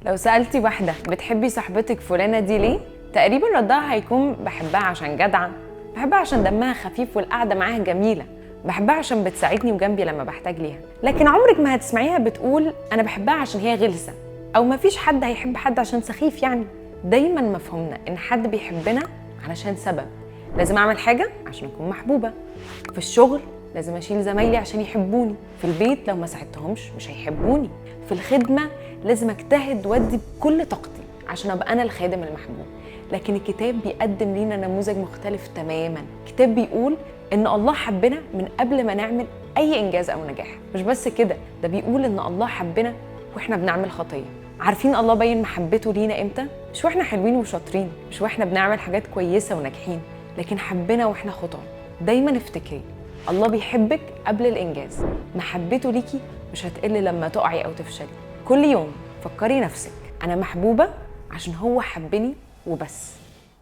لو سألتي واحدة بتحبي صاحبتك فلانة دي ليه؟ تقريبا ردها هيكون بحبها عشان جدعة، بحبها عشان دمها خفيف والقعدة معاها جميلة، بحبها عشان بتساعدني وجنبي لما بحتاج ليها. لكن عمرك ما هتسمعيها بتقول أنا بحبها عشان هي غلسة، أو مفيش حد هيحب حد عشان سخيف يعني. دايما مفهومنا إن حد بيحبنا علشان سبب، لازم أعمل حاجة عشان أكون محبوبة. في الشغل لازم أشيل زمايلي عشان يحبوني، في البيت لو ما ساعدتهمش مش هيحبوني، في الخدمة لازم أجتهد وأدي بكل طاقتي عشان أبقى أنا الخادم المحبوب. لكن الكتاب بيقدم لينا نموذج مختلف تماما. الكتاب بيقول إن الله حبنا من قبل ما نعمل أي إنجاز أو نجاح. مش بس كده، ده بيقول إن الله حبنا وإحنا بنعمل خطية. عارفين الله بين محبته لينا إمتى؟ مش وإحنا حلوين وشاطرين، مش وإحنا بنعمل حاجات كويسة وناجحين، لكن حبنا وإحنا خطاة. دايما افتكري، الله بيحبك قبل الإنجاز. محبته ليكي مش هتقل لما تقعي أو تفشلي. كل يوم فكري نفسك أنا محبوبة عشان هو حبني وبس.